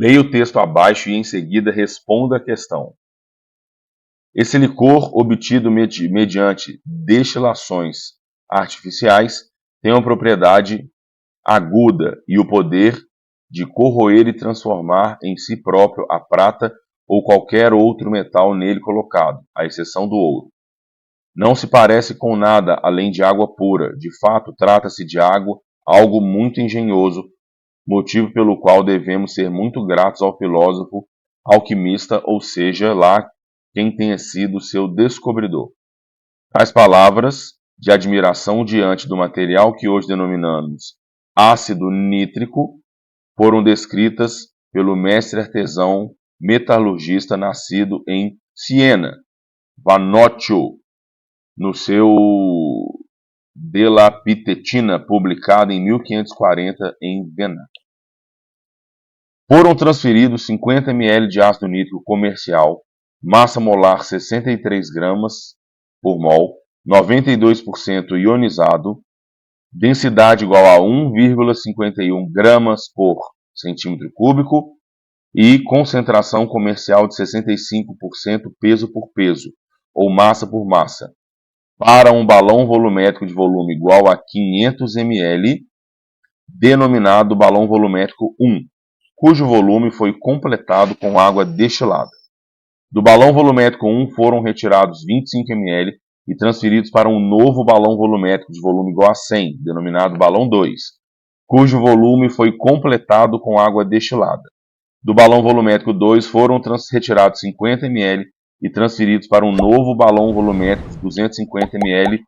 Leia o texto abaixo e em seguida responda a questão. Esse licor, obtido mediante destilações artificiais, tem uma propriedade aguda e o poder de corroer e transformar em si próprio a prata ou qualquer outro metal nele colocado, à exceção do ouro. Não se parece com nada além de água pura. De fato, trata-se de água, algo muito engenhoso, motivo pelo qual devemos ser muito gratos ao filósofo alquimista, ou seja, lá quem tenha sido seu descobridor. Tais palavras de admiração diante do material que hoje denominamos ácido nítrico foram descritas pelo mestre artesão metalurgista nascido em Siena, Vanocchio, no seu De la Pitetina, publicado em 1540 em Viena. Foram transferidos 50 ml de ácido nítrico comercial, massa molar 63 gramas por mol, 92% ionizado, densidade igual a 1,51 gramas por centímetro cúbico e concentração comercial de 65% peso por peso, ou massa por massa, para um balão volumétrico de volume igual a 500 ml, denominado balão volumétrico 1, cujo volume foi completado com água destilada. Do balão volumétrico 1 foram retirados 25 ml e transferidos para um novo balão volumétrico de volume igual a 100, denominado balão 2, cujo volume foi completado com água destilada. Do balão volumétrico 2 foram retirados 50 ml e transferidos para um novo balão volumétrico de 250 ml,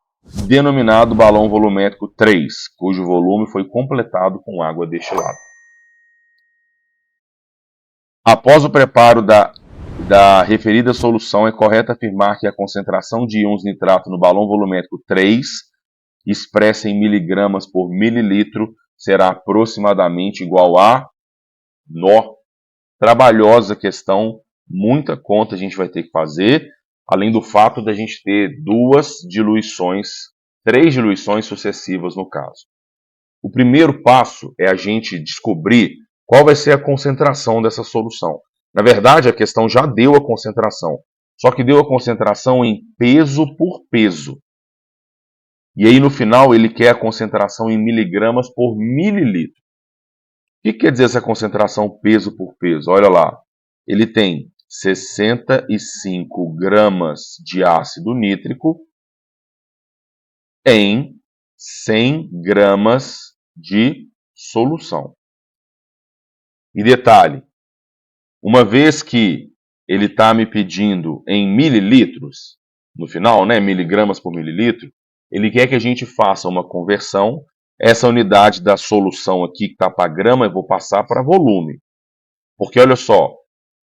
denominado balão volumétrico 3, cujo volume foi completado com água destilada. Após o preparo da referida solução, é correto afirmar que a concentração de íons nitrato no balão volumétrico 3, expressa em miligramas por mililitro, será aproximadamente igual a... Trabalhosa questão, muita conta a gente vai ter que fazer, além do fato da gente ter três diluições sucessivas no caso. O primeiro passo é a gente descobrir qual vai ser a concentração dessa solução. Na verdade, a questão já deu a concentração, só que deu a concentração em peso por peso. E aí no final ele quer a concentração em miligramas por mililitro. O que quer dizer essa concentração peso por peso? Olha lá, ele tem 65 gramas de ácido nítrico em 100 gramas de solução. E detalhe, uma vez que ele está me pedindo em mililitros, no final, né, miligramas por mililitro, ele quer que a gente faça uma conversão. Essa unidade da solução aqui, que está para grama, eu vou passar para volume. Porque olha só,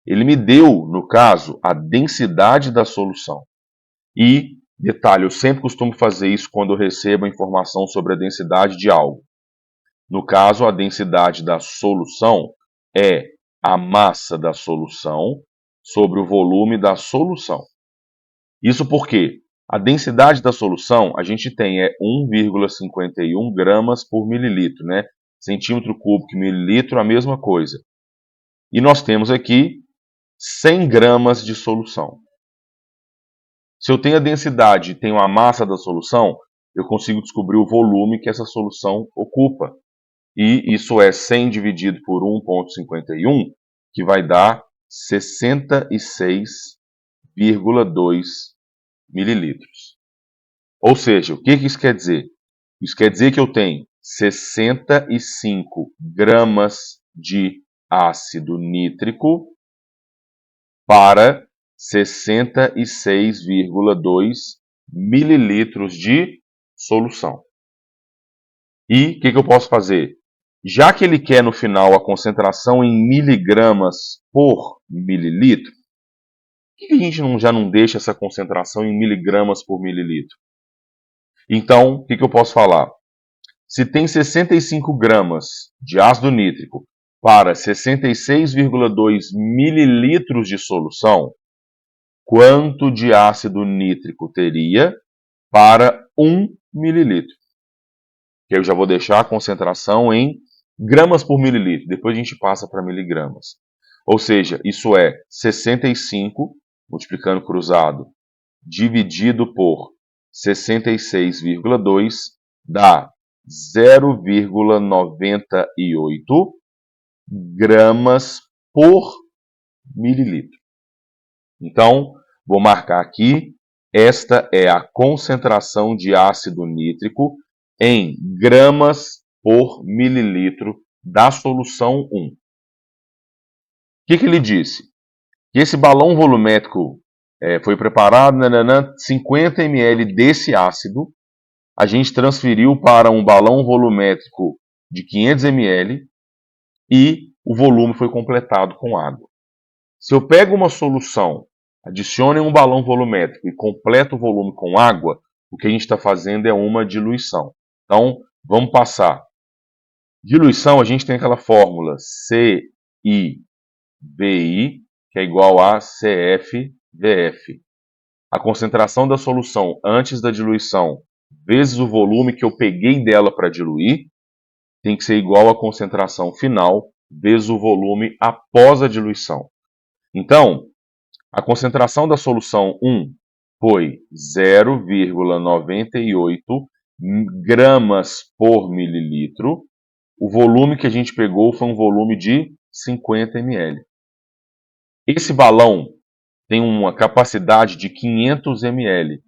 ele me deu, no caso, a densidade da solução. E, detalhe, eu sempre costumo fazer isso quando eu recebo a informação sobre a densidade de algo. No caso, a densidade da solução é a massa da solução sobre o volume da solução. Isso porque a densidade da solução, a gente tem 1,51 gramas por mililitro, né? Centímetro cúbico, mililitro, a mesma coisa. E nós temos aqui 100 gramas de solução. Se eu tenho a densidade e tenho a massa da solução, eu consigo descobrir o volume que essa solução ocupa. E isso é 100 dividido por 1,51, que vai dar 66,2 mililitros. Ou seja, o que isso quer dizer? Isso quer dizer que eu tenho 65 gramas de ácido nítrico para 66,2 mililitros de solução. E o que eu posso fazer? Já que ele quer no final a concentração em miligramas por mililitro, por que a gente já não deixa essa concentração em miligramas por mililitro? Então, o que eu posso falar? Se tem 65 gramas de ácido nítrico para 66,2 mililitros de solução, quanto de ácido nítrico teria para 1 mililitro? Que eu já vou deixar a concentração em gramas por mililitro, depois a gente passa para miligramas. Ou seja, isso é 65, multiplicando cruzado, dividido por 66,2, dá 0,98 gramas por mililitro. Então, vou marcar aqui, esta é a concentração de ácido nítrico em gramas por mililitro da solução 1. O que ele disse? Que esse balão volumétrico foi preparado, 50 ml desse ácido, a gente transferiu para um balão volumétrico de 500 ml e o volume foi completado com água. Se eu pego uma solução, adiciono em um balão volumétrico e completo o volume com água, o que a gente está fazendo é uma diluição. Então, vamos passar. Diluição, a gente tem aquela fórmula CIVI, que é igual a CFVF. A concentração da solução antes da diluição vezes o volume que eu peguei dela para diluir tem que ser igual à concentração final vezes o volume após a diluição. Então, a concentração da solução 1 foi 0,98 gramas por mililitro. O volume que a gente pegou foi um volume de 50 ml. Esse balão tem uma capacidade de 500 ml.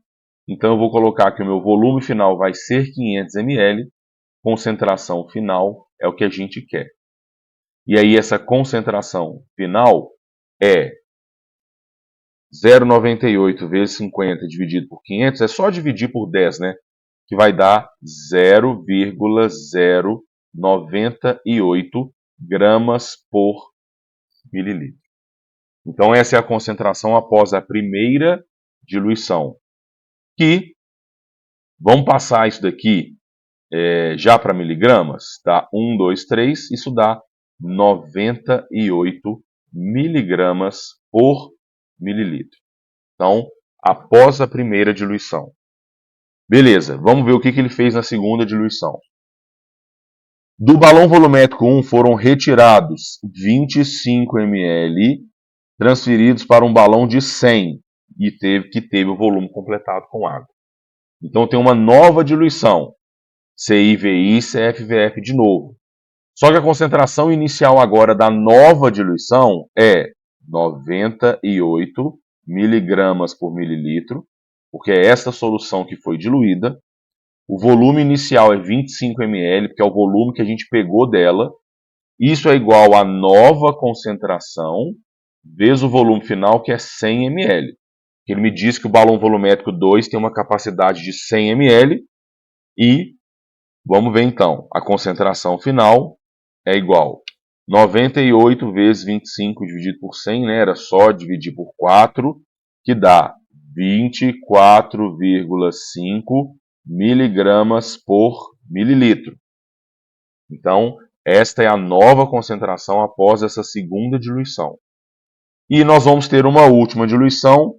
Então eu vou colocar que o meu volume final vai ser 500 ml, concentração final é o que a gente quer. E aí essa concentração final é 0,98 vezes 50 dividido por 500, é só dividir por 10, né? Que vai dar 0,098 gramas por mililitro. Então essa é a concentração após a primeira diluição. Que, vamos passar isso daqui já para miligramas, tá? 1, 2, 3, isso dá 98 miligramas por mililitro. Então, após a primeira diluição. Beleza, vamos ver o que ele fez na segunda diluição. Do balão volumétrico 1 foram retirados 25 ml, transferidos para um balão de 100, e teve o volume completado com água. Então tem uma nova diluição, CIVI e CFVF de novo. Só que a concentração inicial agora da nova diluição é 98 miligramas por mililitro, porque é esta solução que foi diluída. O volume inicial é 25 ml, porque é o volume que a gente pegou dela. Isso é igual à nova concentração vezes o volume final, que é 100 ml. Ele me diz que o balão volumétrico 2 tem uma capacidade de 100 ml e vamos ver então, a concentração final é igual 98 vezes 25 dividido por 100, né? Era só dividir por 4, que dá 24,5 miligramas por mililitro. Então, esta é a nova concentração após essa segunda diluição. E nós vamos ter uma última diluição,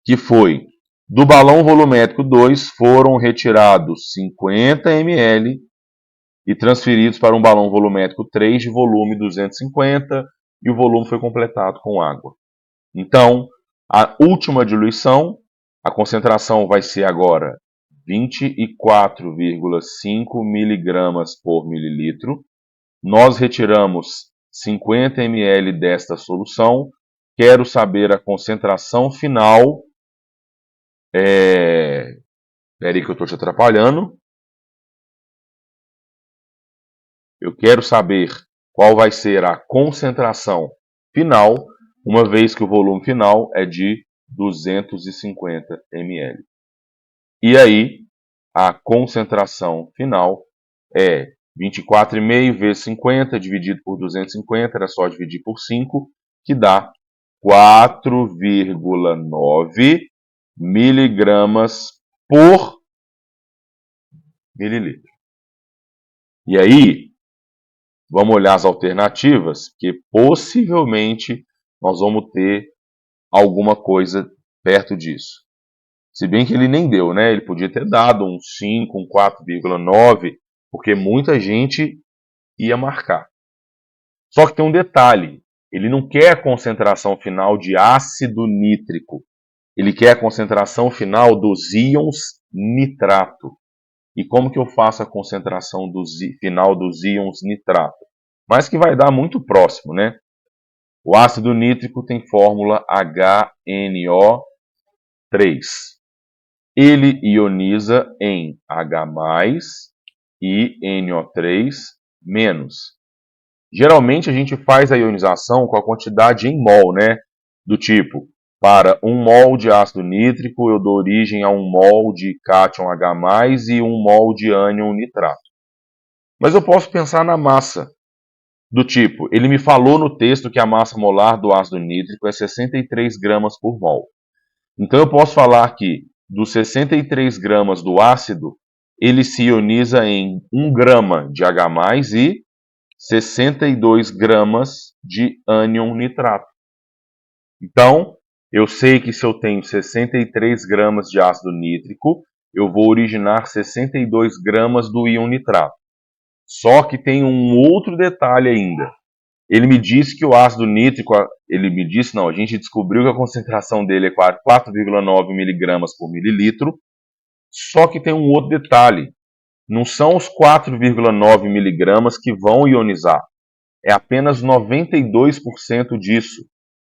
que foi do balão volumétrico 2 foram retirados 50 ml e transferidos para um balão volumétrico 3 de volume 250 e o volume foi completado com água. Então, a última diluição, a concentração vai ser agora 24,5 miligramas por mililitro. Nós retiramos 50 ml desta solução. Quero saber a concentração final. Espera aí que eu estou te atrapalhando. Eu quero saber qual vai ser a concentração final, uma vez que o volume final é de 250 ml. E aí, a concentração final é 24,5 vezes 50 dividido por 250, era só dividir por 5, que dá 4,9 miligramas por mililitro. E aí, vamos olhar as alternativas, que possivelmente nós vamos ter alguma coisa perto disso. Se bem que ele nem deu, né? Ele podia ter dado um 5, um 4,9, porque muita gente ia marcar. Só que tem um detalhe, Ele não quer a concentração final de ácido nítrico. Ele quer a concentração final dos íons nitrato. E como que eu faço a concentração final dos íons nitrato? Mas que vai dar muito próximo, né? O ácido nítrico tem fórmula HNO3. Ele ioniza em H+, e NO3-. Geralmente a gente faz a ionização com a quantidade em mol, né? Do tipo, para 1 mol de ácido nítrico, eu dou origem a 1 mol de cátion H+, e 1 mol de ânion nitrato. Mas eu posso pensar na massa, do tipo, ele me falou no texto que a massa molar do ácido nítrico é 63 gramas por mol. Então eu posso falar que dos 63 gramas do ácido, ele se ioniza em 1 grama de H+, e 62 gramas de ânion nitrato. Então, eu sei que se eu tenho 63 gramas de ácido nítrico, eu vou originar 62 gramas do íon nitrato. Só que tem um outro detalhe ainda. Ele me disse que o ácido nítrico, a gente descobriu que a concentração dele é 4,9 miligramas por mililitro, só que tem um outro detalhe. Não são os 4,9 miligramas que vão ionizar, é apenas 92% disso.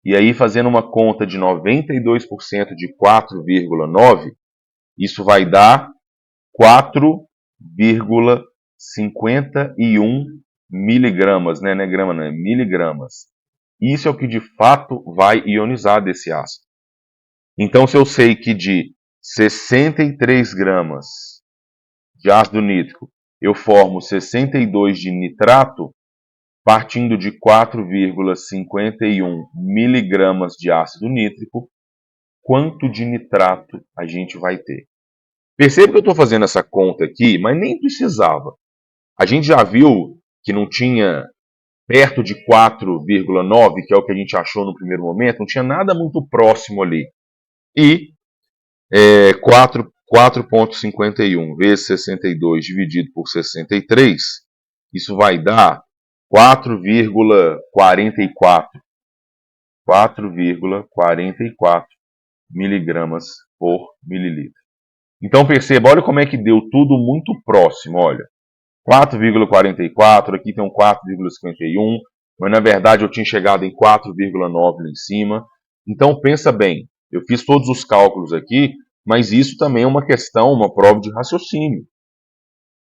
E aí, fazendo uma conta de 92% de 4,9, isso vai dar 4,51 miligramas, né? Não é grama, não, é miligramas. Isso é o que de fato vai ionizar desse ácido. Então, se eu sei que de 63 gramas de ácido nítrico eu formo 62 de nitrato, partindo de 4,51 miligramas de ácido nítrico, quanto de nitrato a gente vai ter? Perceba que eu estou fazendo essa conta aqui, mas nem precisava. A gente já viu que não tinha perto de 4,9, que é o que a gente achou no primeiro momento, não tinha nada muito próximo ali. E 4,51 vezes 62 dividido por 63, isso vai dar 4,44 miligramas por mililitro. Então perceba, olha como é que deu tudo muito próximo, olha. 4,44, aqui tem um 4,51, mas na verdade eu tinha chegado em 4,9 lá em cima. Então pensa bem, eu fiz todos os cálculos aqui, mas isso também é uma questão, uma prova de raciocínio.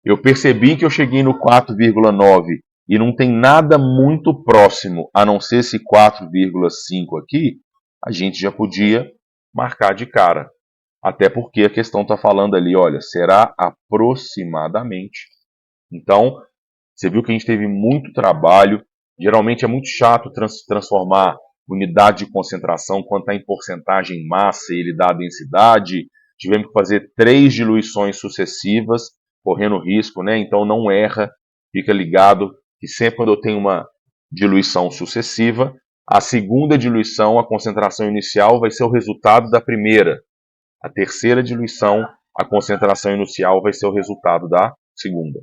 Eu percebi que eu cheguei no 4,9 e não tem nada muito próximo, a não ser esse 4,5 aqui, a gente já podia marcar de cara. Até porque a questão está falando ali, olha, será aproximadamente. Então, você viu que a gente teve muito trabalho. Geralmente é muito chato transformar unidade de concentração quando está em porcentagem em massa e ele dá a densidade. Tivemos que fazer 3 diluições sucessivas, correndo risco, né? Então não erra, fica ligado que sempre quando eu tenho uma diluição sucessiva, a segunda diluição, a concentração inicial, vai ser o resultado da primeira. A terceira diluição, a concentração inicial vai ser o resultado da segunda.